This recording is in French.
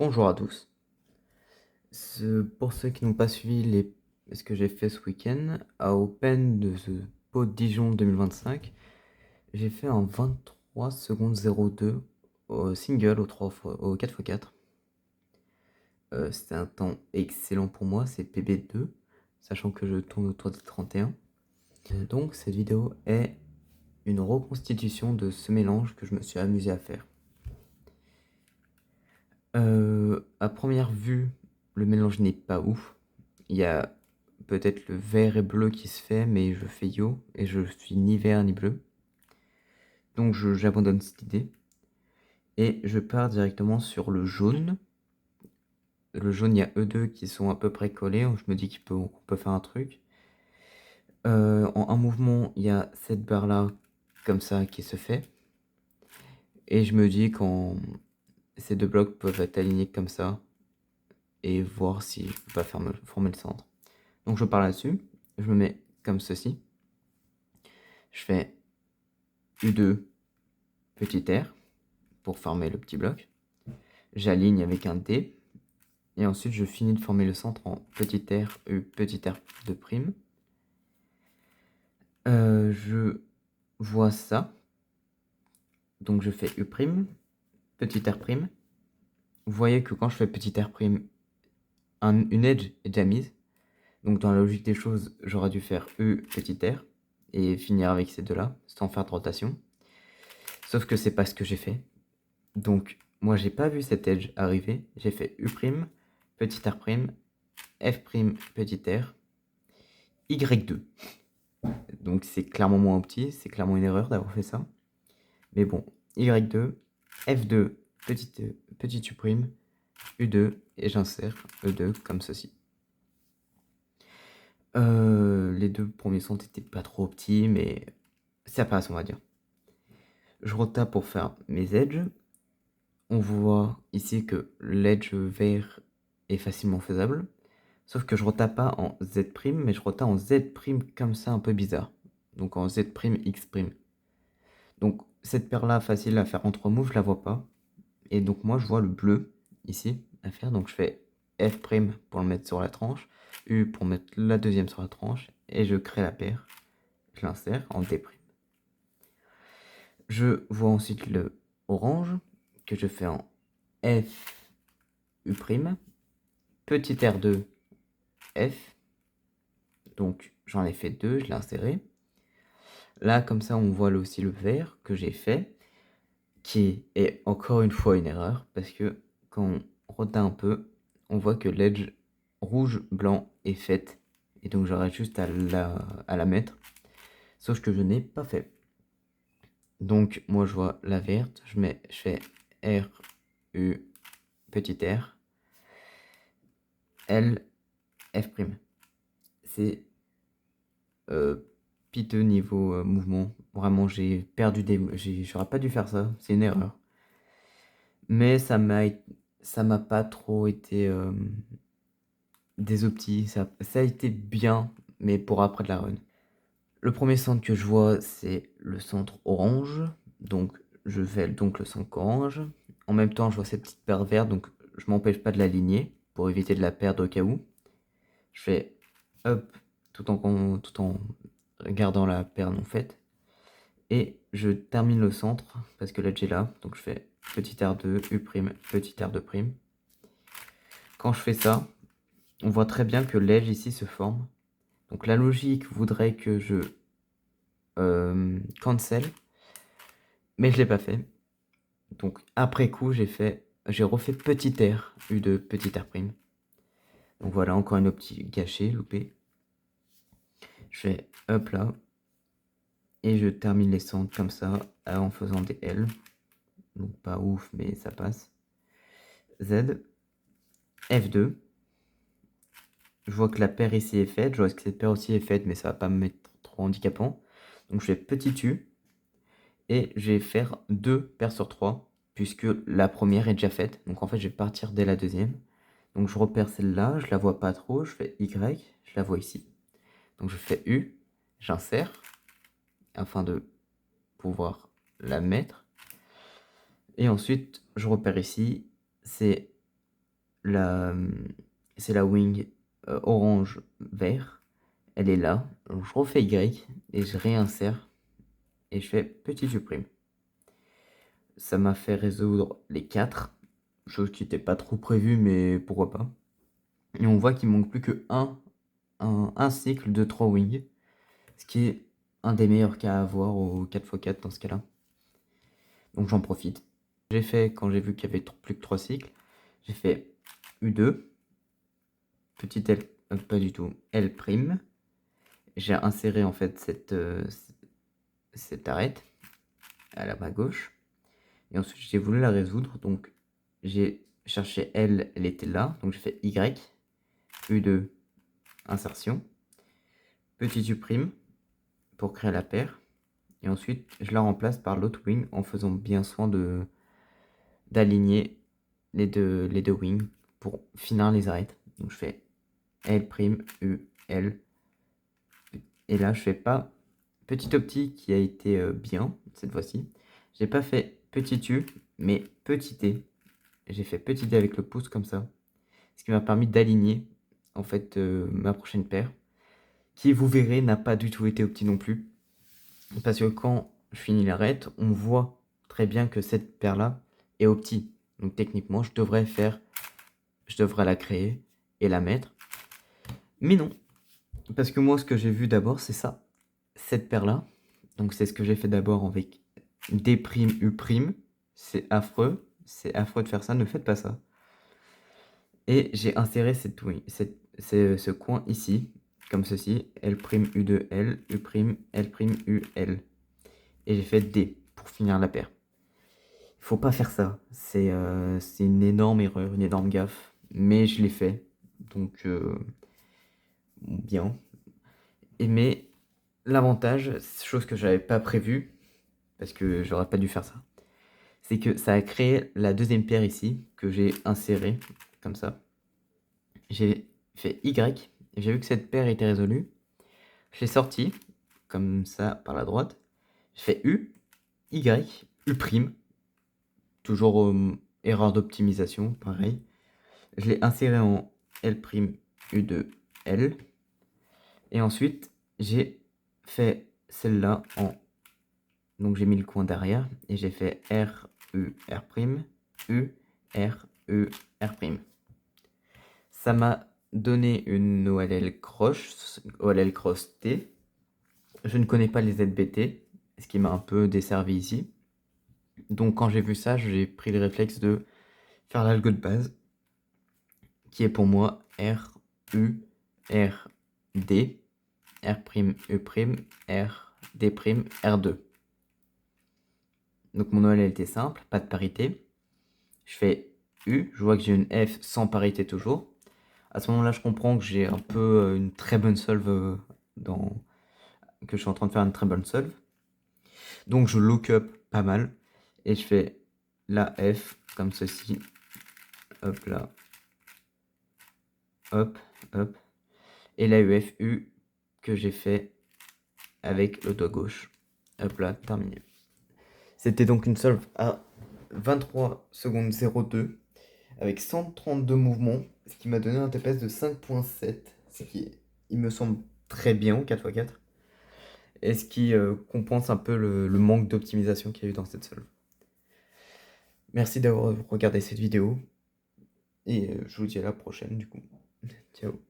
Bonjour à tous. Pour ceux qui n'ont pas suivi ce que j'ai fait ce week-end, à Open de ce Pau de Dijon 2025, j'ai fait un 23 secondes 02 au single au 4x4. C'était un temps excellent pour moi, c'est PB2, sachant que je tourne autour des 31. Donc cette vidéo est une reconstitution de ce mélange que je me suis amusé à faire. À première vue, le mélange n'est pas ouf. Il y a peut-être le vert et bleu qui se fait, mais je fais yo et je suis ni vert ni bleu. Donc j'abandonne cette idée. Et je pars directement sur le jaune. Le jaune, il y a eux deux qui sont à peu près collés. Je me dis qu'on peut faire un truc. En un mouvement, il y a cette barre-là, comme ça, qui se fait. Et je me dis quand ces deux blocs peuvent être alignés comme ça, et voir si je peux pas former le centre. Donc je pars là-dessus, je me mets comme ceci. Je fais U2, petit r, pour former le petit bloc. J'aligne avec un D. Et ensuite, je finis de former le centre en petit r, U, petit r de prime. Je vois ça. Donc je fais U', petit r'. Vous voyez que quand je fais petit r', une edge est déjà mise. Donc dans la logique des choses, j'aurais dû faire U, petit r, et finir avec ces deux-là, sans faire de rotation. Sauf que c'est pas ce que j'ai fait. Donc moi j'ai pas vu cette edge arriver. J'ai fait U', petit r', F', petit r, Y2. Donc c'est clairement moins petit, c'est clairement une erreur d'avoir fait ça. Mais bon, Y2, F2, petit U', U2, et j'insère E2 comme ceci. Les deux premiers sons n'étaient pas trop petits, mais ça passe, on va dire. Je retape pour faire mes edges. On voit ici que l'edge vert est facilement faisable. Sauf que je retape pas en Z', mais je retape en Z' comme ça, un peu bizarre. Donc en Z', X'. Donc cette paire-là, facile à faire en 3 moves, je la vois pas. Et donc moi, je vois le bleu, ici, à faire. Donc je fais F' pour le mettre sur la tranche, U pour mettre la deuxième sur la tranche, et je crée la paire. Je l'insère en D'. Je vois ensuite le orange, que je fais en F, U', petit R2, F. Donc j'en ai fait deux, je l'ai inséré. Là, comme ça, on voit aussi le vert que j'ai fait, qui est encore une fois une erreur, parce que quand on reteint un peu, on voit que l'edge rouge-blanc est faite, et donc j'aurais juste à la mettre, sauf que je n'ai pas fait. Donc moi je vois la verte, je fais R, U, petit r, L, F'. C'est piteux niveau mouvement. Vraiment, j'ai perdu j'aurais pas dû faire ça, c'est une erreur. Mais ça m'a pas trop été des optis. Ça a été bien, mais pour après de la run. Le premier centre que je vois, c'est le centre orange. Donc, je fais donc le centre orange. En même temps, je vois cette petite paire verte, donc je m'empêche pas de l'aligner pour éviter de la perdre au cas où. Je fais hop, tout en gardant la paire non faite. Et je termine le centre, parce que là j'ai là, donc je fais petit R2, U', petit R2'. Quand je fais ça, on voit très bien que l'edge ici se forme. Donc la logique voudrait que je cancel, mais je l'ai pas fait. Donc après coup, j'ai refait petit R, U2, petit R'. Donc voilà, encore une optique gâchée, loupée. Je fais hop là, et je termine les centres comme ça, en faisant des L. Donc pas ouf, mais ça passe. Z, F2. Je vois que la paire ici est faite, je vois que cette paire aussi est faite, mais ça va pas me mettre trop handicapant. Donc je fais petit U, et je vais faire 2 paires sur 3, puisque la première est déjà faite. Donc en fait, je vais partir dès la deuxième. Donc je repère celle-là, je la vois pas trop, je fais Y, je la vois ici. Donc je fais U, j'insère, afin de pouvoir la mettre. Et ensuite, je repère ici, c'est c'est la wing orange vert. Elle est là. Donc, je refais Y et je réinsère et je fais petit supprime. Ça m'a fait résoudre les 4, chose qui n'était pas trop prévue, mais pourquoi pas. Et on voit qu'il manque plus que un cycle de 3 wings, ce qui est un des meilleurs cas à avoir au 4x4 dans ce cas-là. Donc j'en profite. J'ai fait, quand j'ai vu qu'il y avait plus que 3 cycles, j'ai fait U2, petit L, pas du tout, L'. J'ai inséré en fait cette arête à la main gauche. Et ensuite j'ai voulu la résoudre, donc j'ai cherché L, elle était là, donc j'ai fait Y, U2, insertion, petit U' pour créer la paire. Et ensuite je la remplace par l'autre wing en faisant bien soin d'aligner les deux wings pour finir les arêtes. Donc je fais L', U, L. Et là je fais pas petit opti qui a été bien cette fois-ci. J'ai pas fait petit U mais petit T. J'ai fait petit D avec le pouce comme ça. Ce qui m'a permis d'aligner en fait ma prochaine paire. Qui vous verrez n'a pas du tout été opti non plus. Parce que quand je finis l'arête, on voit très bien que cette paire là est opti. Donc techniquement je devrais la créer et la mettre. Mais non. Parce que moi ce que j'ai vu d'abord c'est ça. Cette paire là. Donc c'est ce que j'ai fait d'abord avec D', U'. C'est affreux de faire ça, ne faites pas ça. Et j'ai inséré ce coin ici, comme ceci, L', U2, L, U', L', U, L. Et j'ai fait D pour finir la paire. Il faut pas faire ça, c'est une énorme erreur, une énorme gaffe, mais je l'ai fait, donc bien. Mais l'avantage, chose que j'avais pas prévue, parce que j'aurais pas dû faire ça, c'est que ça a créé la deuxième paire ici, que j'ai insérée, comme ça. J'ai fait Y, et j'ai vu que cette paire était résolue. Je l'ai sorti, comme ça, par la droite. Je fais U, Y, U', toujours erreur d'optimisation, pareil. Je l'ai inséré en L', U2, L. Et ensuite, j'ai fait celle-là en... Donc j'ai mis le coin derrière, et j'ai fait R, U, R', U, R, U, R'. Ça m'a donné une OLL cross T. Je ne connais pas les ZBT, ce qui m'a un peu desservi ici. Donc quand j'ai vu ça, j'ai pris le réflexe de faire l'algo de base, qui est pour moi R, U, R, D, R', U', R, D', R2. Donc mon OLL était simple, pas de parité. Je fais U, je vois que j'ai une F sans parité toujours. À ce moment-là, je comprends que j'ai un peu une très bonne solve que je suis en train de faire une très bonne solve. Donc je look up pas mal et je fais la F comme ceci. Hop là. Hop, hop. Et la UFU que j'ai fait avec le doigt gauche. Hop là, terminé. C'était donc une solve à 23 secondes 02 avec 132 mouvements, ce qui m'a donné un TPS de 5.7, ce qui, il me semble, très bien au 4x4. Et ce qui compense un peu le manque d'optimisation qu'il y a eu dans cette solve. Merci d'avoir regardé cette vidéo. Et je vous dis à la prochaine du coup. Ciao.